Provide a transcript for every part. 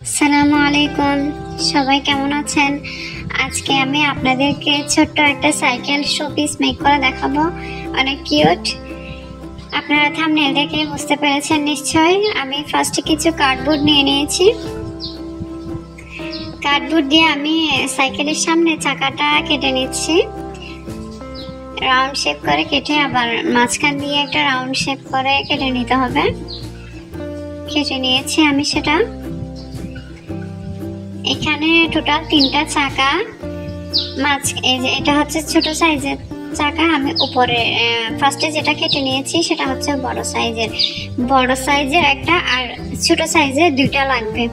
আসসালামু আলাইকুম, সবাই কেমন আছেন? আজকে আমি আপনাদেরকে ছোট্ট একটা সাইকেল শোপিস মেক করে দেখাবো। অনেক কিউট। আপনারা থাম্বনেল দেখে বুঝতে পেরেছেন নিশ্চয়ই। আমি ফার্স্টে কিছু কার্ডবোর্ড নিয়ে নিয়েছি। কার্ডবোর্ড দিয়ে আমি সাইকেলের সামনে চাকাটা কেটে নিচ্ছি। রাউন্ড শেপ করে কেটে আবার মাঝখান দিয়ে একটা রাউন্ড শেপ করে কেটে নিতে হবে। কেটে নিয়েছি আমি সেটা। এখানে টোটাল 3টা চাকা, এই যে এটা হচ্ছে ছোট সাইজের চাকা। আমি উপরে ফার্স্টে যেটা কেটে নিয়েছি সেটা হচ্ছে বড় সাইজের একটা, আর ছোট সাইজের 2টা লাগবে।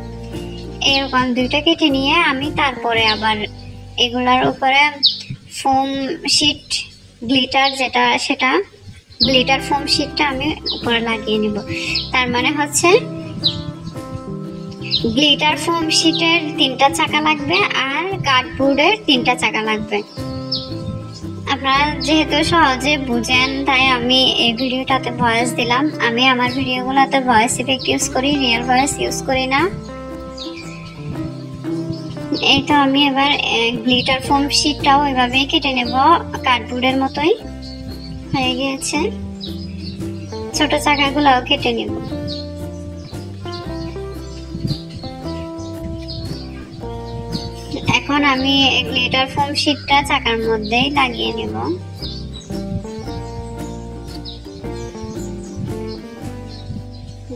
এরকম 2টা কেটে নিয়ে আমি তারপরে আবার এগুলার উপরে ফোম শিট, গ্লিটার ফোম শিটটা আমি উপরে লাগিয়ে নিব। তার মানে হচ্ছে গ্লিটার ফোম শিটের 3টা চাকা লাগবে আর কার্ডবোর্ডের 3টা চাকা লাগবে। আপনারা যেহেতু সহজে বুঝেন তাই আমি এই ভিডিওটাতে ভয়েস দিলাম। আমি আমার ভিডিওগুলোতে ভয়েস ইফেক্ট ইউজ করি, রিয়েল ভয়েস ইউজ করি না। এই তো আমি এবার গ্লিটার ফোম শিটটাও এভাবেই কেটে নেব, কার্ডবোর্ডের মতোই হয়ে গিয়েছে। ছোট চাকাগুলোও কেটে নেব। এখন আমি গ্লিটার ফোম শিটটা চাকার মধ্যেই লাগিয়ে নেব।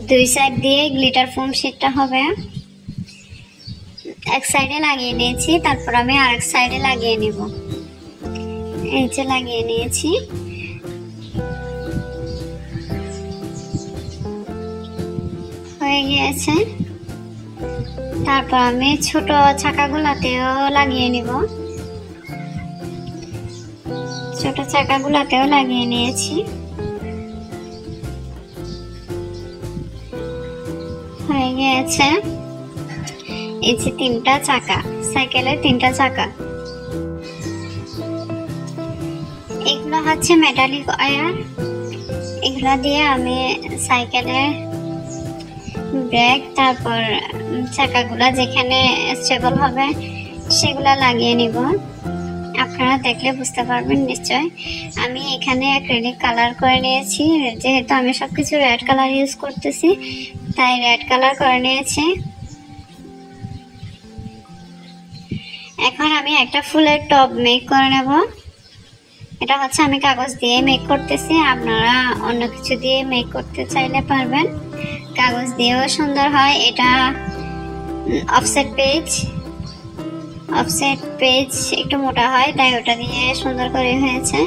দুই সাইড দিয়ে গ্লিটার ফোম শিটটা হবে। এক সাইডে লাগিয়ে নিয়েছি, তারপর আমি আরেক সাইডে লাগিয়ে নেব। এই যে লাগিয়ে নিয়েছি। হয়ে গিয়েছে। তারপর আমি ছোট চাকাগুলাতেও লাগিয়ে নিব। ছোট চাকাগুলাতেও লাগিয়ে নিয়েছি। হয়ে গিয়েছে। এই যে 3টা চাকা, সাইকেলের 3টা চাকা। এগুলো হচ্ছে মেটালিক ওয়্যার। এগুলো দিয়ে আমি সাইকেলের ব্রেক, তারপর চাকাগুলা যেখানে স্টেবল হবে সেগুলা লাগিয়ে নিব। আপনারা দেখলে বুঝতে পারবেন নিশ্চয়। আমি এখানে অ্যাক্রিলিক কালার করে নিয়েছি, যেহেতু আমি সবকিছু রেড কালার ইউজ করতেছি তাই রেড কালার করে নিয়েছি। এখন আমি একটা ফুলের টব মেক করে নেব। এটা হচ্ছে আমি কাগজ দিয়ে মেক করতেছি, আপনারা অন্য কিছু দিয়ে মেক করতে চাইলে পারবেন। কাগজ দিয়েও সুন্দর হয়। এটা অফসেট পেজ একটু মোটা হয় তাই ওটা দিয়ে সুন্দর করে হয়েছে।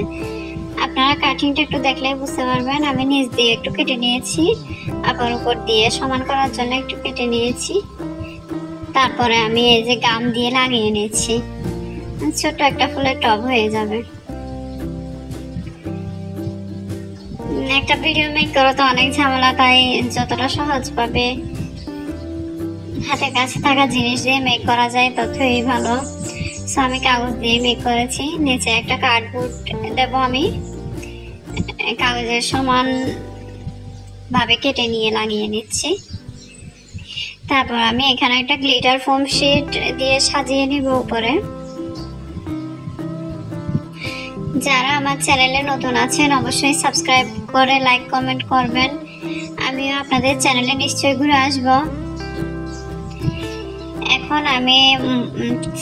আপনারা কাটিংটা একটু দেখলেই বুঝতে পারবেন। আমি নিচ দিয়ে একটু কেটে নিয়েছি, আবার উপর দিয়ে সমান করার জন্য একটু কেটে নিয়েছি। তারপরে আমি এই যে গাম দিয়ে লাগিয়ে নিয়েছি। ছোট একটা ফুলের টব হয়ে যাবে। একটা ভিডিও মেক করা তো অনেক ঝামেলা, তাই যতটা সহজভাবে হাতের কাছে থাকা জিনিস দিয়ে মেক করা যায় ততই ভালো। সো আমি কাগজ দিয়ে মেক করেছি। নিচে একটা কার্ডবোর্ড দেব আমি, কাগজের সমান ভাবে কেটে নিয়ে লাগিয়ে নিচ্ছি। তারপর আমি এখানে একটা গ্লিটার ফোম শিট দিয়ে সাজিয়ে নিব উপরে। যারা আমার চ্যানেলে নতুন আছেন অবশ্যই সাবস্ক্রাইব করে লাইক কমেন্ট করবেন। আমিও আপনাদের চ্যানেলে নিশ্চয়ই ঘুরে আসব। এখন আমি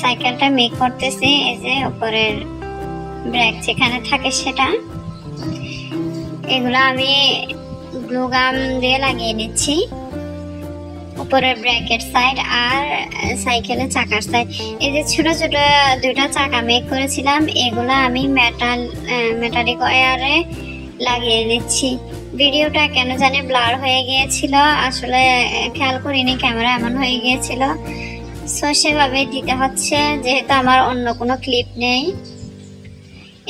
সাইকেলটা মেক করতেছি। এই যে উপরের ব্রেক যেখানে থাকে সেটা, এগুলো আমি গ্লু গাম দিয়ে লাগিয়ে নিচ্ছি উপরের ব্রেকের সাইড আর সাইকেলের চাকার সাইড। এই যে ছোট ছোট 2টা চাকা মেক করেছিলাম এগুলো আমি মেটালিক ওয়্যারে লাগিয়ে নিচ্ছি। ভিডিওটা কেন জানি ব্লার হয়ে গিয়েছিল, আসলে খেয়াল করিনি, ক্যামেরা এমন হয়ে গিয়েছিল। সো সেভাবে দিতে হচ্ছে যেহেতু আমার অন্য কোনো ক্লিপ নেই।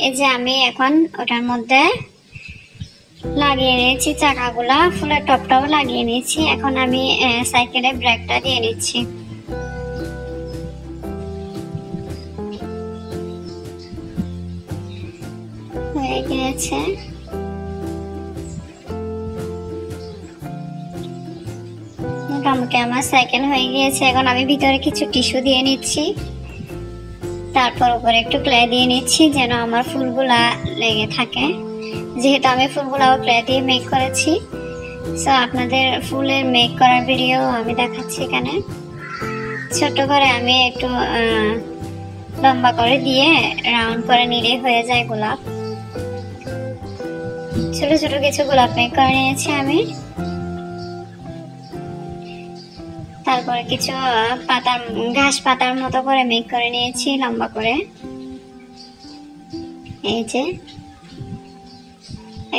এই যে আমি এখন ওটার মধ্যে লাগিয়ে নিয়েছি চাকাগুলা, ফুলের টপটাও লাগিয়ে নিয়েছি। এখন আমি সাইকেলের ব্রেকটা দিয়ে নিচ্ছি। হয়ে গিয়েছে। মোটামুটি আমার সাইকেল হয়ে গিয়েছে। এখন আমি ভিতরে কিছু টিস্যু দিয়ে নিচ্ছি, তারপর উপরে একটু ক্লে দিয়ে নিচ্ছি যেন আমার ফুলগুলা লেগে থাকে, যেহেতু আমি ফুলগুলা ক্লে দিয়ে মেক করেছি। সো আপনাদের ফুলের মেক করার ভিডিও আমি দেখাচ্ছি। এখানে ছোট করে আমি একটু লম্বা করে দিয়ে রাউন্ড করে নিলে হয়ে যায় গোলাপ। ছোট ছোট কিছু গোলাপ মেক করে নিয়েছি আমি। তারপরে কিছু পাতার ঘাস পাতার মতো করে মেক করে নিয়েছি লম্বা করে। এই যে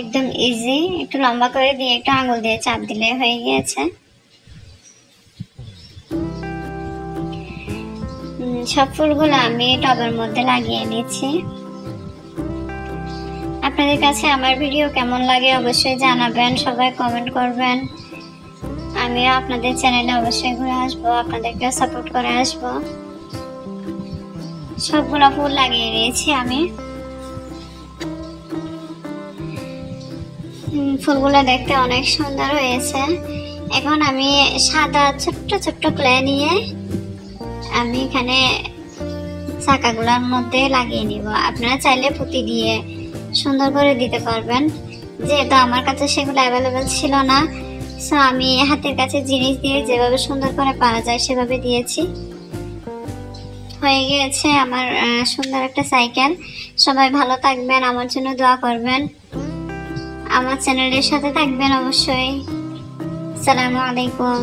একদম ইজি, একটু লম্বা করে দিয়ে একটু আঙুল দিয়ে চাপ দিলে হয়ে গিয়েছে। সব ফুলগুলো আমি টবের মধ্যে লাগিয়ে নিচ্ছি। আপনাদের কাছে আমার ভিডিও কেমন লাগে অবশ্যই জানাবেন, সবাই কমেন্ট করবেন। আমিও আপনাদের চ্যানেলে অবশ্যই ঘুরে আসবো, আপনাদেরকে সাপোর্ট করে আসবো। সবগুলো ফুল লাগিয়ে নিয়েছি আমি। ফুলগুলো দেখতে অনেক সুন্দর হয়েছে। এখন আমি সাদা ছোট্ট ছোট্ট ক্লে নিয়ে আমি এখানে চাকাগুলোর মধ্যে লাগিয়ে নিব। আপনারা চাইলে পুঁতি দিয়ে সুন্দর করে দিতে পারবেন, যেহেতু আমার কাছে সেগুলো অ্যাভেলেবেল ছিল না। সো আমি হাতের কাছে জিনিস দিয়ে যেভাবে সুন্দর করে পারা যায় সেভাবে দিয়েছি। হয়ে গিয়েছে আমার সুন্দর একটা সাইকেল। সবাই ভালো থাকবেন, আমার জন্য দোয়া করবেন, আমার চ্যানেলের সাথে থাকবেন অবশ্যই। আসসালামু আলাইকুম।